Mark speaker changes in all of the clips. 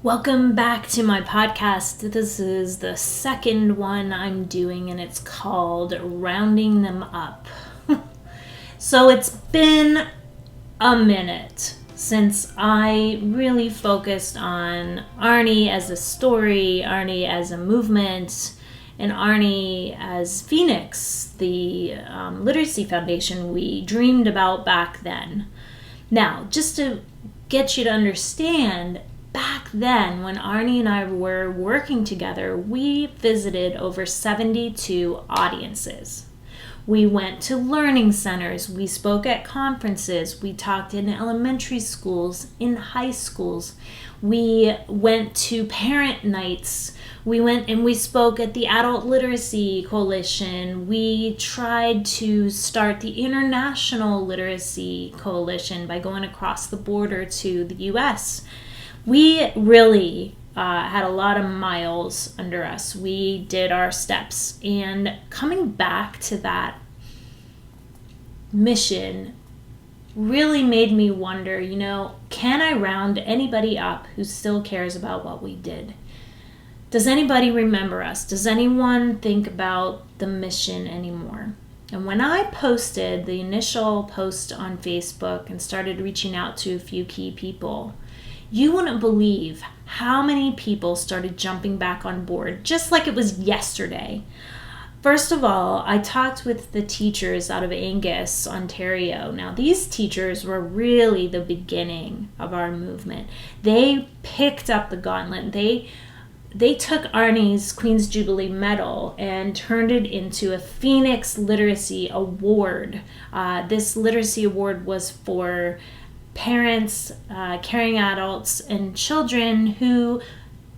Speaker 1: Welcome back to my podcast. This is the second one I'm doing, and it's called Rounding Them Up. So it's been a minute since I really focused on Arnie as a story, Arnie as a movement, and Arnie as FENIX, the literacy foundation we dreamed about back then. Now, just to get you to understand, back then, when Arnie and I were working together, we visited over 72 audiences. We went to learning centers, we spoke at conferences, we talked in elementary schools, in high schools, we went to parent nights, we went and we spoke at the Adult Literacy Coalition, we tried to start the International Literacy Coalition by going across the border to the US. We really had a lot of miles under us. We did our steps. And coming back to that mission really made me wonder, can I round anybody up who still cares about what we did? Does anybody remember us? Does anyone think about the mission anymore? And when I posted the initial post on Facebook and started reaching out to a few key people, you wouldn't believe how many people started jumping back on board, just like it was yesterday. First of all, I talked with the teachers out of Angus, Ontario. Now, these teachers were really the beginning of our movement. They picked up the gauntlet. They took Arnie's Queen's Jubilee Medal and turned it into a FENIX Literacy Award. This literacy award was for parents, caring adults, and children who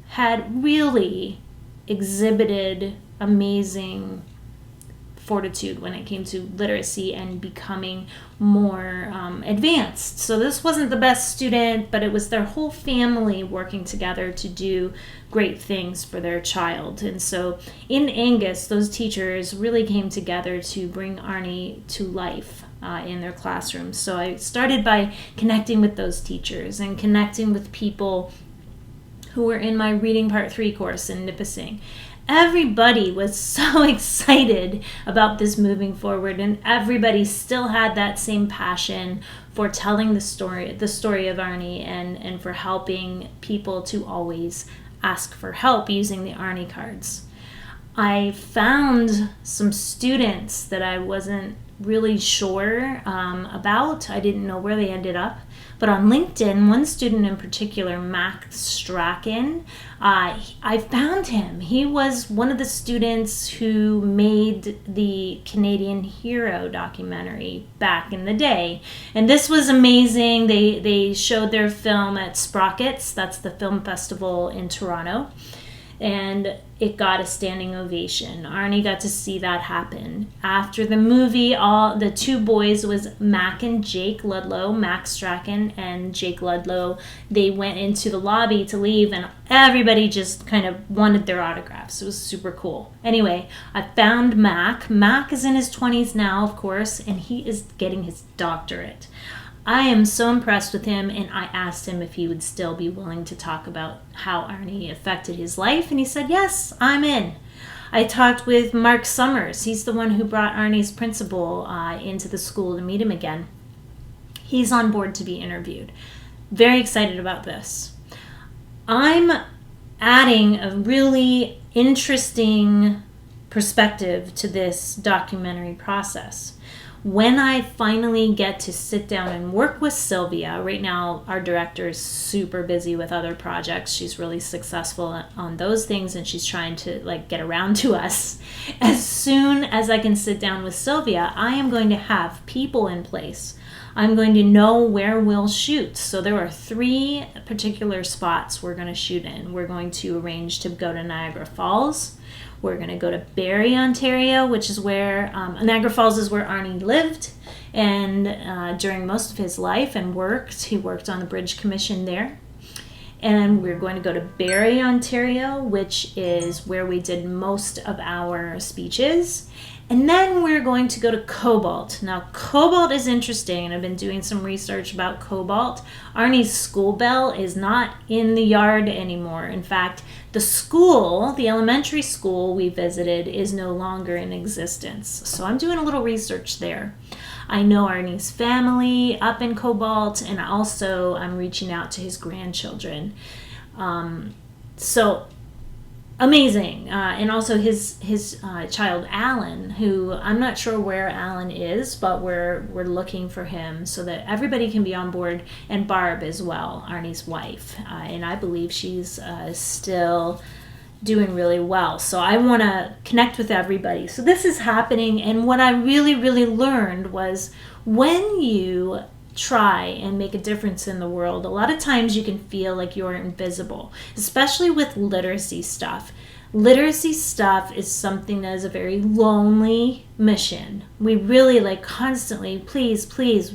Speaker 1: had really exhibited amazing fortitude when it came to literacy and becoming more advanced. So this wasn't the best student, but it was their whole family working together to do great things for their child. And so in Angus, those teachers really came together to bring Arnie to life in their classrooms. So I started by connecting with those teachers and connecting with people who were in my Reading Part 3 course in Nipissing. Everybody was so excited about this moving forward, and everybody still had that same passion for telling the story of Arnie, and for helping people to always ask for help using the Arnie cards. I found some students that I wasn't really sure about. I didn't know where they ended up. But on LinkedIn, one student in particular, Max Strachan, I found him. He was one of the students who made the Canadian Hero documentary back in the day. And this was amazing. They showed their film at Sprockets. That's the film festival in Toronto. And it got a standing ovation. Arnie got to see that happen. After the movie, the two boys was Mac and Jake Ludlow, Max Strachan and Jake Ludlow. They went into the lobby to leave, and everybody just kind of wanted their autographs. It was super cool. Anyway, I found Mac. Mac is in his 20s now, of course, and he is getting his doctorate. I am so impressed with him, and I asked him if he would still be willing to talk about how Arnie affected his life, and he said, yes, I'm in. I talked with Mark Summers. He's the one who brought Arnie's principal into the school to meet him again. He's on board to be interviewed. Very excited about this. I'm adding a really interesting perspective to this documentary process. When I finally get to sit down and work with Sylvia, right now our director is super busy with other projects. She's really successful on those things, and she's trying to get around to us. As soon as I can sit down with Sylvia, I am going to have people in place. I'm going to know where we'll shoot. So there are 3 particular spots we're going to shoot in. We're going to arrange to go to Niagara Falls. We're going to go to Barrie, Ontario, which is where Niagara Falls is where Arnie lived, and during most of his life and worked. He worked on the Bridge Commission there. And we're going to go to Barrie, Ontario, which is where we did most of our speeches. And then we're going to go to cobalt. Now, cobalt is interesting, and I've been doing some research about cobalt. Arnie's school bell is not in the yard anymore. In fact, the school, the elementary school we visited, is no longer in existence. So I'm doing a little research there. I know Arnie's family up in Cobalt, and also I'm reaching out to his grandchildren. So amazing. And also his child Alan, who I'm not sure where Alan is, but we're looking for him so that everybody can be on board, and Barb as well, Arnie's wife. And I believe she's still doing really well. So I want to connect with everybody. So this is happening, and what I really, really learned was when you try and make a difference in the world, a lot of times you can feel like you're invisible, especially with literacy stuff. Literacy stuff is something that is a very lonely mission. We really constantly, please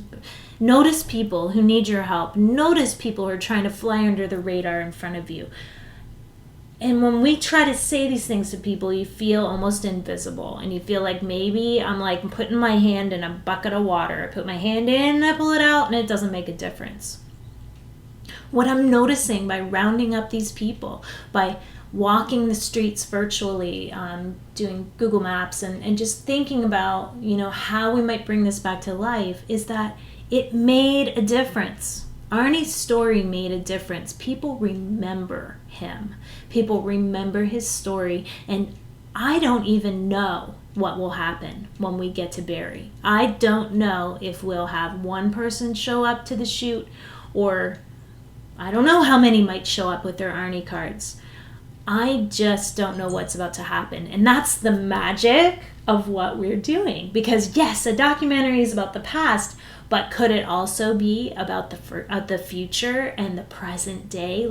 Speaker 1: notice people who need your help. Notice people who are trying to fly under the radar in front of you. And when we try to say these things to people, you feel almost invisible, and you feel like maybe I'm putting my hand in a bucket of water. I put my hand in, I pull it out, and it doesn't make a difference. What I'm noticing by rounding up these people, by walking the streets virtually, doing Google Maps, and just thinking about, how we might bring this back to life, is that it made a difference. Arnie's story made a difference. People remember him. People remember his story, and I don't even know what will happen when we get to Barrie. I don't know if we'll have one person show up to the shoot, or I don't know how many might show up with their Arnie cards. I just don't know what's about to happen. And that's the magic of what we're doing. Because yes, a documentary is about the past, but could it also be about the future and the present day?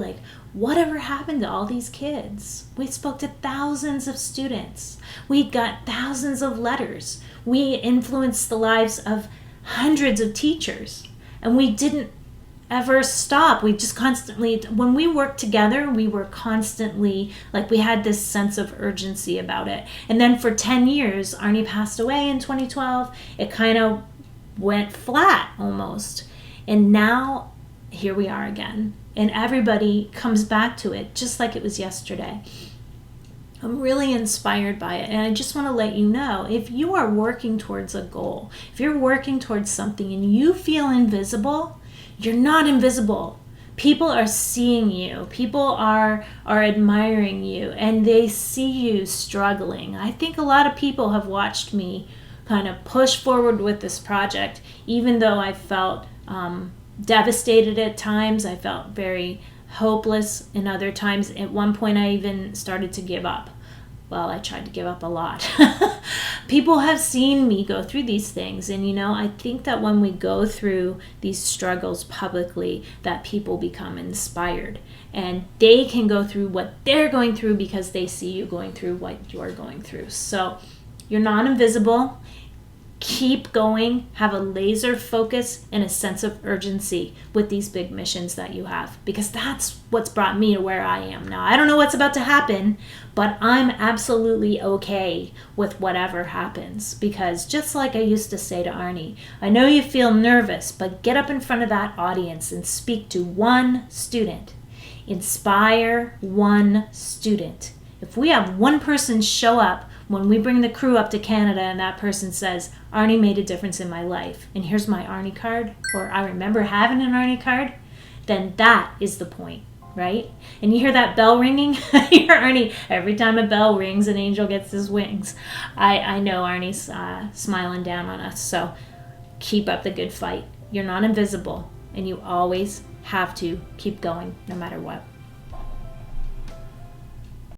Speaker 1: Whatever happened to all these kids? We spoke to thousands of students. We got thousands of letters. We influenced the lives of hundreds of teachers. And we didn't ever stop. We just constantly, when we worked together, we were constantly, we had this sense of urgency about it. And then for 10 years, Arnie passed away in 2012. It kind of went flat almost. And now here we are again. And everybody comes back to it just like it was yesterday. I'm really inspired by it. And I just want to let you know, if you are working towards a goal, if you're working towards something and you feel invisible, you're not invisible. People are seeing you. People are admiring you, and they see you struggling. I think a lot of people have watched me kind of push forward with this project, even though I felt devastated at times. I felt very hopeless in other times. At one point, I even started to give up. Well, I tried to give up a lot. People have seen me go through these things. And, I think that when we go through these struggles publicly, that people become inspired. And they can go through what they're going through because they see you going through what you're going through. So you're not invisible. Keep going, have a laser focus and a sense of urgency with these big missions that you have, because that's what's brought me to where I am now. I don't know what's about to happen, but I'm absolutely okay with whatever happens, because just like I used to say to Arnie, I know you feel nervous, but get up in front of that audience and speak to one student. Inspire one student. If we have one person show up when we bring the crew up to Canada and that person says, Arnie made a difference in my life, and here's my Arnie card, or I remember having an Arnie card, then that is the point, right? And you hear that bell ringing? You hear Arnie, every time a bell rings, an angel gets his wings. I know Arnie's smiling down on us, so keep up the good fight. You're not invisible, and you always have to keep going no matter what.